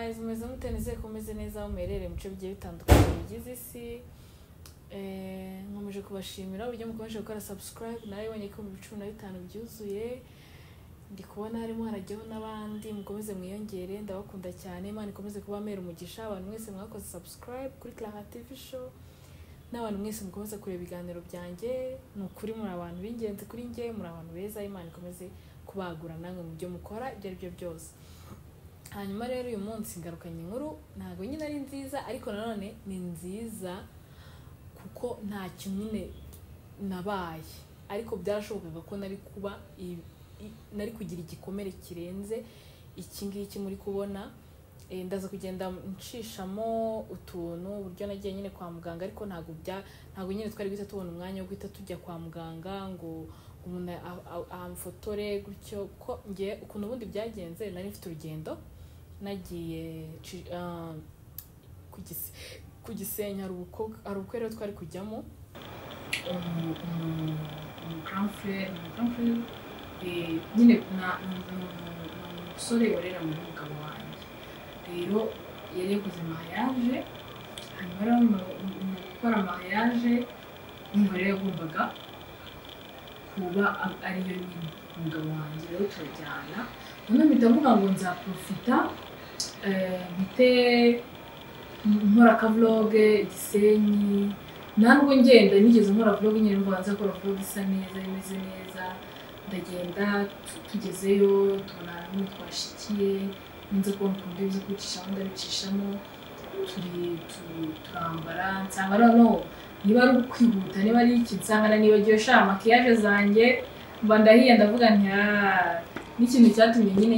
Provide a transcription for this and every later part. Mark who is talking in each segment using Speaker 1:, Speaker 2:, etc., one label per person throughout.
Speaker 1: guys, meze muteneze komeze neza umerere muce bigiye bitandukanye bigize isi. Nkomeje kubashimira uburyo mukomeje gukora subscribe, nawe wonye ko mu 15 byuzuye. Ndi kubona harimo harajyaho nabandi mukomeze mwiyongere, ndabakunda cyane. Imana ikomeze kubamera umugisha abantu mwese mwakoze subscribe kuri Clara TV show. N'abantu mwese mukomeze kureba ibiganiro byanjye, nukuri muri abantu b'ingenzi kuri nge, muri abantu beza. Imana ikomeze kubagura namwe mu byo mukora ibyo ari byo byose. Hanyuma rero uyu munsi ngarukanye inkuru ntago nyine ari nziza, ariko nanone ni nziza kuko nta kintu nyine nabaye, ariko byarashobokaga ko nari kugira igikomere kirenze iki ngiki muri kubona. Ndaza kugenda nshishamo utuntu uburyo nagiye nyine kwa muganga, ariko ntago nyine twari guhita tubona umwanya wo guhita tujya kwa muganga ngo umuntu amfotore gutyo. Ko ngiye ukuntu ubundi byagenze, nari mfite urugendo nagiye ku Gisenyi, hari ubukwe rero twari kujyamo. Grand-frère nyine umusore warera mu mugabo wanjye rero yari yakoze mariage. Hanyuma rero mu gukora mariage umugore yagombaga kuba ariyo nyine umugabo wanjye. Rero turajyana, none mpita mvuga ngo nzaprofita mpite nkora ka vlog Gisenyi. Ntabwo ngenda nigeze nkora vlog nyine, mbanza gukora vlog isa neza, imeze neza. Ndagenda tugezeyo tubona ahantu twashikiye, nze ko mukunda ibyo kwicishamo ndabicishamo, turambara nsanga no niba ari ukwihuta, niba ari iki nsanga nibagiwe sha makiyaje zanjye, mba ndahiye ndavuga nti n'ikintu cyatumye nyine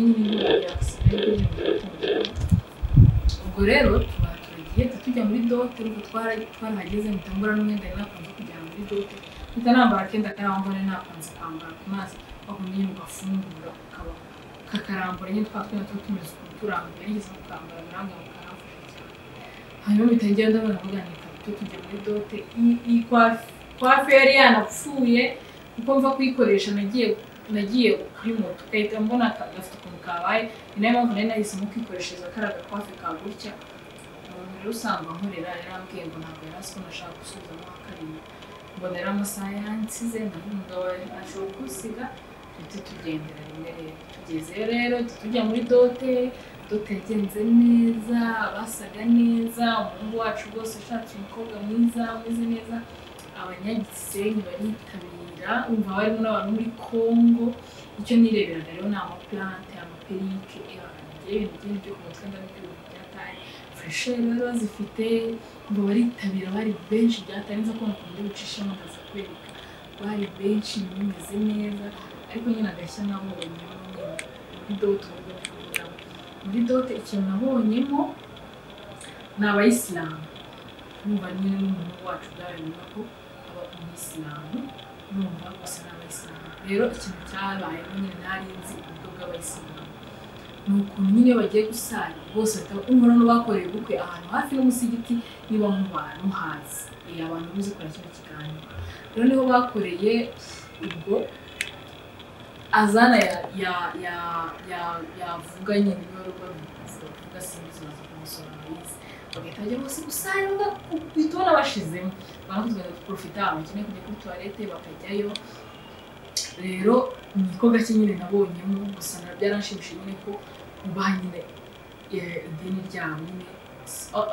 Speaker 1: ubwo rero turagiye tujya muri dote. Urwo twarahageze mutambura n'umwenda nakunze kujyana muri dote, ntanambara kenda karambone nakunze kwambara ku mazi bakumye ugafungura kakarambura nyine twatwe tumeze kuturambura nigeze kukambara biranga mukarafasha cyane. Hanyuma bitangiye ndabona mvuga nti tujya muri dote. Kwafe yari yanapfuye kuko mva kuyikoresha, nagiye kuri moto kahita mbona gafite ukuntu kabaye. Ni nayo mpamvu nari nahisemo kwikoreshereza karaga kwafe ka gutya. Rero usanga nkorera yarambwiye ngo ntabwo yari azi ko nashaka gusubizamo akarimo. Mbona rero amasaha yansize, ndavuga umugabo ashobora kusiga, duhite tugendera rimwe. Rero tugezeyo rero tujya muri dote yagenze neza, basaga neza. Umuhungu wacu rwose ashatse umukobwa mwiza umeze neza. Abanyagisenyi baritabira, umva barimo n'abantu muri Congo. Icyo nireberaga rero ni amaplante, amaperike, ibintu byinshi byo ku mutwe ndabikora byataye freshe rero bazifite, ngo baritabira bari benshi byataye. Nza ko nakunda gucishamo ndaza kwereka, bari benshi bimeze neza. Ariko nyine agashya nabonye muri dote ikintu nabonyemo ni abayisilamu. Numva nyine n'umuntu wacu bwaremera ko aba umuyisilamu, numva bose ni abayisilamu. Rero ikintu cyabaye nyine nari nzi ubwo bw'abayisilamu ni ukuntu nyine bagiye gusara bose umubona no bakoreye ubukwe ahantu hafi n'umusigiti, niba muhazi abantu muzi kora kino kiganiro. Rero niho bakoreye ubwo azana yavuga nyine niba bavuga sinzi baza kumusora mwiza bagahita bajya bose gusanga bitona bashizemo, baravuga ngo profita abakene kujya kuri toilette bakajyayo. Rero niko gake nyine nabonyemo, gusa byaranshimishije nyine ko ubaha nyine idini ryabo nyine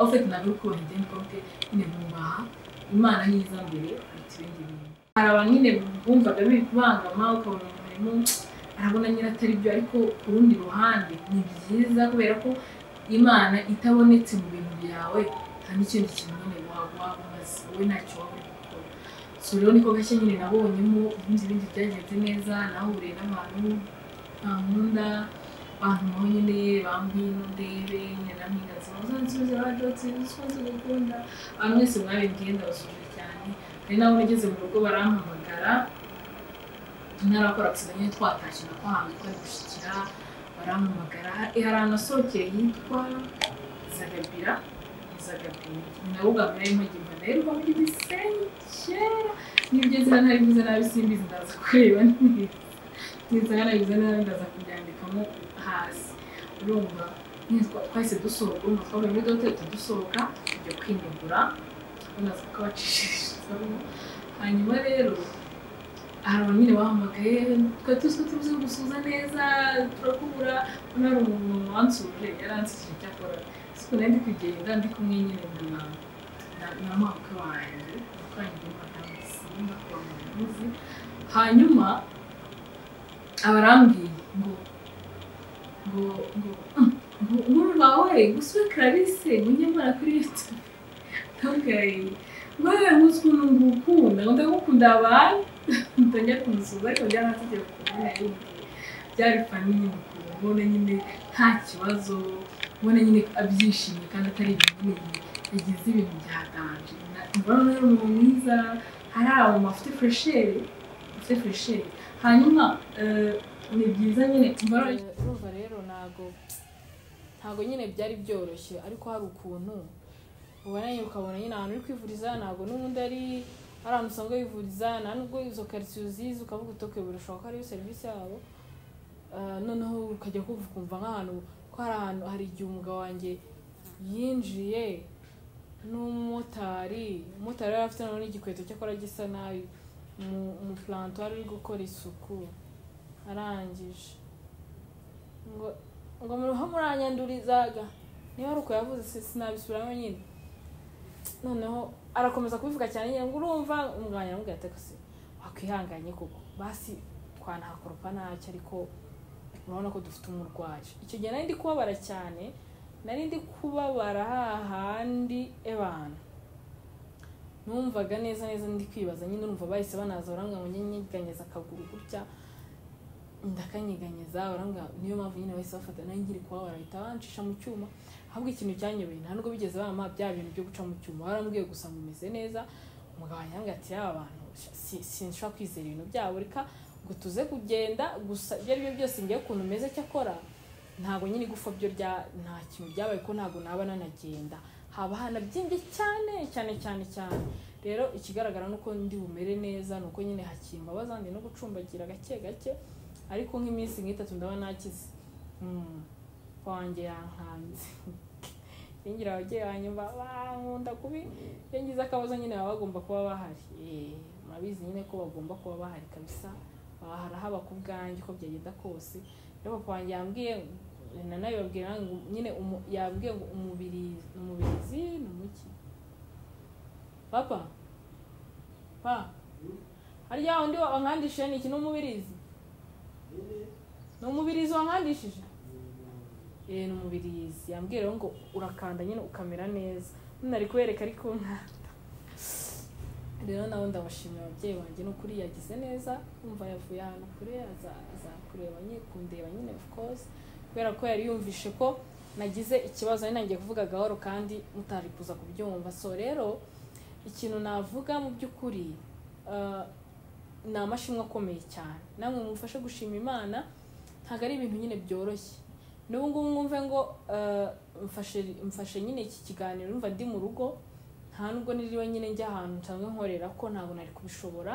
Speaker 1: en fait nabwo kubaha idini kote nyine bubaha Imana nyiza mbere ati ibindi bintu. Hari abantu nyine bumvaga biri kubangama, ukabona umurimo arabona nyine atari byo, ariko ku rundi ruhande ni byiza kubera ko Imana itabonetse mu bintu byawe nta n'ikindi kintu nyine wabumaze, wowe ntacyo waba uri gukora. So rero niko gake nyine nabonyemo, ibindi byagenze neza. Nahuriye n'abantu nkunda, abantu naho nyine bambwino ndebe nyine namwigaza muzansubize abajotsi nsubize gukunda. Abantu mwese mwabibwiye ndabasuje cyane. Hari nabo nageze mu rugo barampamagara, narakora akisanye twatashye na kwahanga twari gushikira, barampamagara. Hari anasohokeye yitwa Zagabira. Navuga ngo nari mpagimba rero muri Gisenyi kera, nibyo zina ntari bize nabi simbizi, ndaza kureba neza nizana bize nabi ndaza kubyandikamo hasi. Urumva twahise dusohoka urumva twavuye muri dote dusohoka tujya kwinegura unaza ukabacishiriza hanyuma rero hari nyine bahamagaye twari tuzi ko tuzi gusuza neza turakubura hari umuntu wansuje yaransikije cyakora siko nari kugenda ndi kumwe nyine na maka wanjye twanyuze mu kwa muzi hanyuma abarambwiye ngo we gusura Clarisse munyemara kuri YouTube ntabwaye wewe musku ngukunda ndagukunda abantu ntajya kumusuza ariko byarategeye kubona byari family kubona nyine nta kibazo ubona nyine abyishimiye kandi atari ibintu yagize ibintu byatanje mbona rero umuntu mwiza hari abo mafite fresher hanyuma ni byiza nyine urumva rero ntago nyine byari byoroshye ariko hari ukuntu ubona nyine ukabona nyine ahantu uri kwivuriza ntago n'ubundi ari ahantu usanga wivuriza nta nubwo izo quartier uzizi ukavuga utoke burashaka ko ariyo service yabo noneho ukajya kumva nk'ahantu ko hari ahantu hari igihe umugabo wanjye yinjiye n'umumotari yari afite n'igikweto cyakora gisa nabi mu plantoire ari gukora isuku arangije ngo muruho muranyandurizaga niba ari uko yavuze sinabisubiramo nyine noneho arakomeza kubivuga cyane nyine ngo urumva umwanya namubwira ati se wakwihanganye koko basi twanahakoropa ntacyo ariko urabona ko dufite umurwayi icyo gihe nari ndi kubabara cyane nari ndi kubabara hahandi ebana numvaga neza ndi kwibaza nyine urumva bahise banaza baranga ngo nyeganyeza akaguru gutya ndakanyeganyeza baranga niyo mpamvu nyine bahise bafata nari ngiri kubabara bahita bancisha mu cyuma ahubwo ikintu cyanyobeye nta nubwo bigeze bampa bya bintu byo guca mu cyuma barambwiye gusa mumeze neza umugabo yanga ati aba bantu sinshaka kwizera ibintu byabo reka ngo tuze kugenda gusa ibyo ari byo byose ngiye ukuntu meze cyakora ntago nyine igufa byo nta kintu byabaye ko ntago naba nanagenda haba hanabyimbye cyane rero ikigaragara nuko ndi bumere neza nuko nyine hakimbabaza ndi no gucumbagira gake ariko nk'iminsi nk'itatu ndaba nakize wanjye yankanze ngira ababyeyi banyumva bankunda kubi yangize akabazo nyine baba bagomba kuba bahari murabizi nyine ko bagomba kuba bahari kabisa bahara haba ku bwanjye uko byagenda kose rero papa wanjye yambwiye nayo babwira ngo nyine yabwiye ngo umubirizi n'umuki papa harya undi wankandishije ni iki n'umubirizi n'umubirizi wankandishije n'umubirizi yambwiye rero ngo urakanda nyine ukamera neza nari kubereka ariko nkanda rero nawe ndabashimira ababyeyi banjye no kuri yagize neza umva yavuye ahantu kure aza kureba nyine kundeba nyine of course kubera ko yari yumvishe ko nagize ikibazo ari nangiye kuvuga gahoro kandi mutari kuza kubyumva so rero ikintu navuga mu by'ukuri ni amashimwe akomeye cyane namwe mufashe gushima Imana ntago ari ibintu nyine byoroshye n'ubu ngubu mwumve ngo mfashe nyine iki kiganiro numva ndi mu rugo nta nubwo niriwe nyine njya ahantu nsanzwe nkorera ko ntabwo nari kubishobora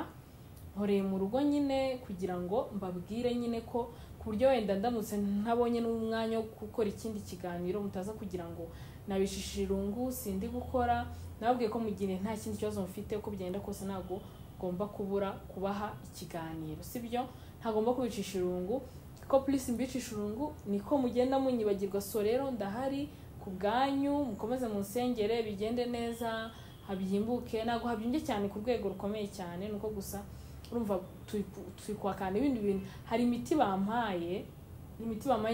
Speaker 1: nkoreye mu rugo nyine kugira ngo mbabwire nyine ko ku buryo wenda ndamutse ntabonye n'umwanya wo gukora ikindi kiganiro mutaza kugira ngo nabishishira irungu sindi gukora nababwiye ko mu gihe nta kindi kibazo mfite uko byagenda kose ntabwo ngomba kubura kubaha ikiganiro sibyo ntagomba kubicisha irungu ko please mbicisha irungu niko mugenda munyibagirwa so rero ndahari ku bwanyu mukomeze mu nsengere bigende neza habyimbuke ntabwo habyimbye cyane ku rwego rukomeye cyane nuko gusa urumva turi kwakana ibindi bintu hari imiti bampaye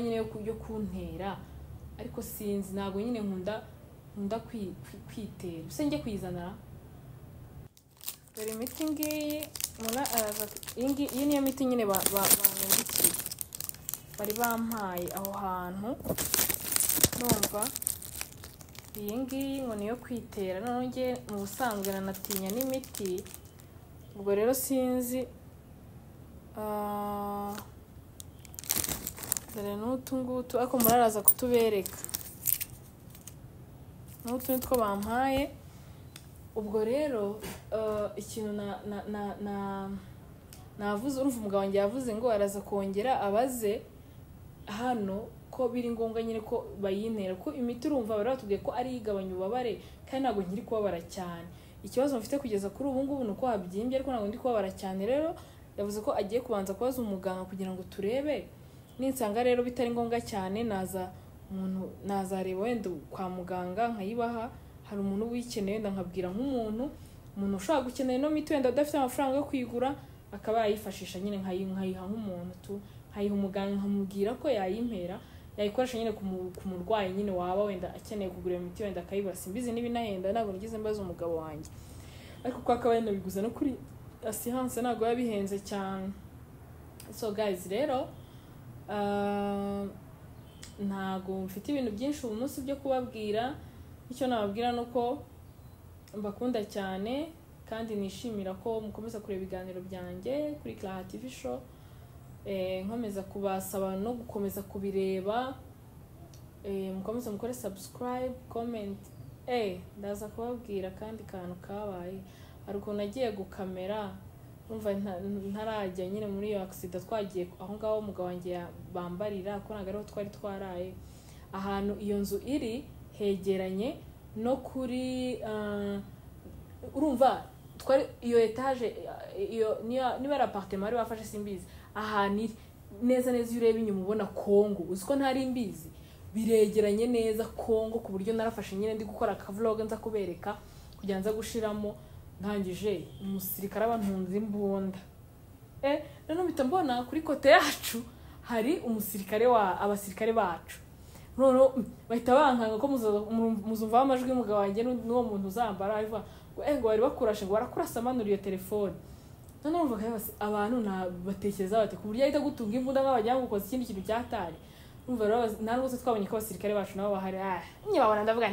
Speaker 1: nyine yo kuntera ariko sinzi ntabwo nyine nkunda kwitera use njye kwizanira dore imiti ngiyi iyi niyo miti nyine banyandikiye bari bampaye aho hantu numva iyi ngiyi ngo niyo kwitera none njye mu busanzwe nanatinya n'imiti ubwo rero sinzi dore n'utu ariko muraraza kutubereka n'utu nitwo bampaye ubwo rero ikintu navuze urumva umugabo wanjye yavuze ngo araza kongera abaze hano
Speaker 2: ko biri ngombwa nyine ko bayintera ko imiti urumva baratubwiye ko ari igabanya ububabare kandi ntabwo nkiri kubabara cyane. Ikibazo mfite kugeza kuri ubu ngubu nuko habyimbye ariko ntabwo ndi kubabara cyane. Rero yavuze ko agiye kubanza kubaza umuganga kugira ngo turebe, ninsanga rero bitari ngombwa cyane nazareba wenda kwa muganga nkayibaha. Hari umuntu wikeneye wenda nkabwira umuntu ushobora gukenera ino miti wenda adafite amafaranga yo kuyigura akaba yayifashisha nyine nkayiha nk'umuntu nkayiha umuganga nkamubwira ko yayimpera yayikoresha nyine ku murwayi nyine waba wenda akeneye kugura imiti wenda akayibara. Simbizi n'ibinahenda ntabwo nigize mbaza umugabo wanjye, ariko ko akaba yanabiguza no kuri assurance ntabwo yabihenze cyane. So guys, rero ntabwo mfite ibintu byinshi ubu munsi byo kubabwira. Icyo nababwira nuko mbakunda cyane kandi nishimira ko mukomeza kureba ibiganiro byanjye kuri Clara TV show. Nkomeza kubasaba no gukomeza kubireba, mukomeza mukore subscribe, comment. Ndaza kubabwira kandi kantu kabaye ari ukuntu nagiye gukamera, umva ntarajya nyine muri iyo accident twagiye aho ngaho umugabo wanjye bambarira ko nagaraho twari twaraye ahantu iyo nzu iri hegeranye no kuri urumva twari iyo etage iyo niba ari appartement ari bafashe simbizi ahantu neza ureba inyuma ubona Kongo, uziko ntari mbizi biregeranye neza Kongo ku buryo narafashe nyine ndi gukora ka vlog nza kubereka kugira nza gushiramo ntangije umusirikare abantunze imbunda. None mpita mbona kuri kote yacu hari umusirikare abasirikare bacu, none bahita bankanga ko muzumva amajwi y'umugabo wanjye n'uwo muntu uzambara ariva ngo bari bakurashe ngo barakurasa manura iyo telefone. None umva kayose abantu batekereza bate ku buryo ahita gutunga imbunda nk'abajyanga ukoze ikindi kintu cyatari. Umva rero ntabwo twabonye ko abasirikare bacu nabo bahari nyibabona ndavuga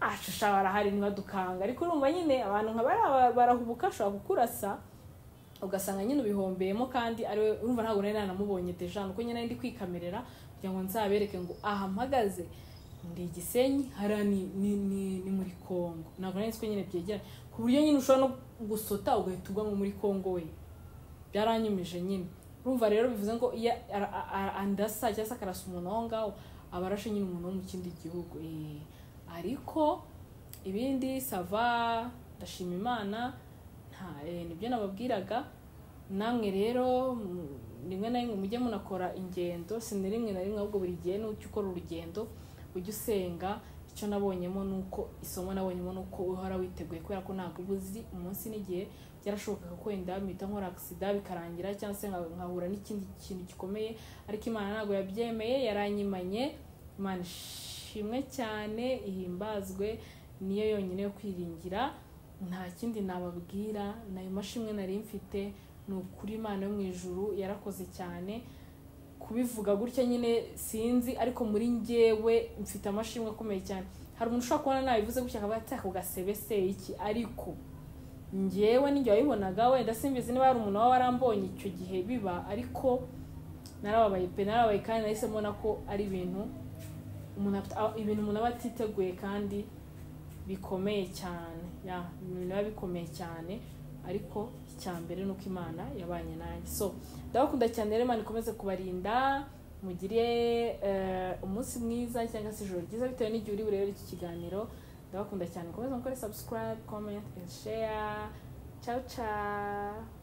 Speaker 2: ashusha barahari ntibadukanga, ariko urumva nyine abantu nka barahubuka ashobora kukurasa ugasanga nyine ubihombeyemo kandi ari urumva ntabwo nari nanamubonye deja nuko nyine ndi kwikamerera kugira ngo nzabereke ngo aha mpagaze ndi Gisenyi hara ni muri Kongo. Ntabwo nari nzi ko nyine byegera ku buryo nyine ushobora no gusota ugahita ugwa muri Kongo. We byaranyumije nyine. Urumva rero bivuze ngo iya andasa cyangwa akarasa umuntu aho ngaho abarashe nyine umuntu wo mu kindi gihugu. Ariko ibindi sava ndashima Imana nibyo nababwiraga. Namwe rero rimwe na rimwe mujye munakora ingendo, si rimwe na rimwe ahubwo buri gihe n'ucyo ukora urugendo ujye usenga. Icyo nabonyemo nuko isomo nabonyemo nuko uhora witeguye kubera ko ntabwo ubuzi umunsi n'igihe byarashoboka ko wenda mpita nkora accident bikarangira cyangwa se nkahura n'ikindi kintu gikomeye, ariko Imana ntabwo yabyemeye yaranyimanye. Imana ishimwe cyane ihimbazwe, niyo yonyine yo kwiringira. Nta kindi nababwira, nayo mashimwe nari mfite ni ukuri Imana yo mu ijuru yarakoze cyane. Kubivuga gutya nyine sinzi, ariko muri njyewe mfite amashimwe akomeye cyane. Hari umuntu ushobora kubona nabivuze gutya akaba yataka kugasebe se iki, ariko njyewe ninjye wabibonaga wenda simbizi niba hari umuntu waba warambonye icyo gihe biba, ariko narababaye kandi nahise mbona ko ari ibintu umuntu aba atiteguye kandi bikomeye cyane. Ibintu biba bikomeye cyane, ariko icyambere nuko Imana yabanye nanjye. So ndabakunda cyane rero, Imana ikomeze kubarinda, mugire umunsi mwiza cyangwa se ijoro ryiza bitewe n'igihe uri burebe iki kiganiro. Ndabakunda cyane, mukomeze mukore subscribe, comment and share. Ciao ciao.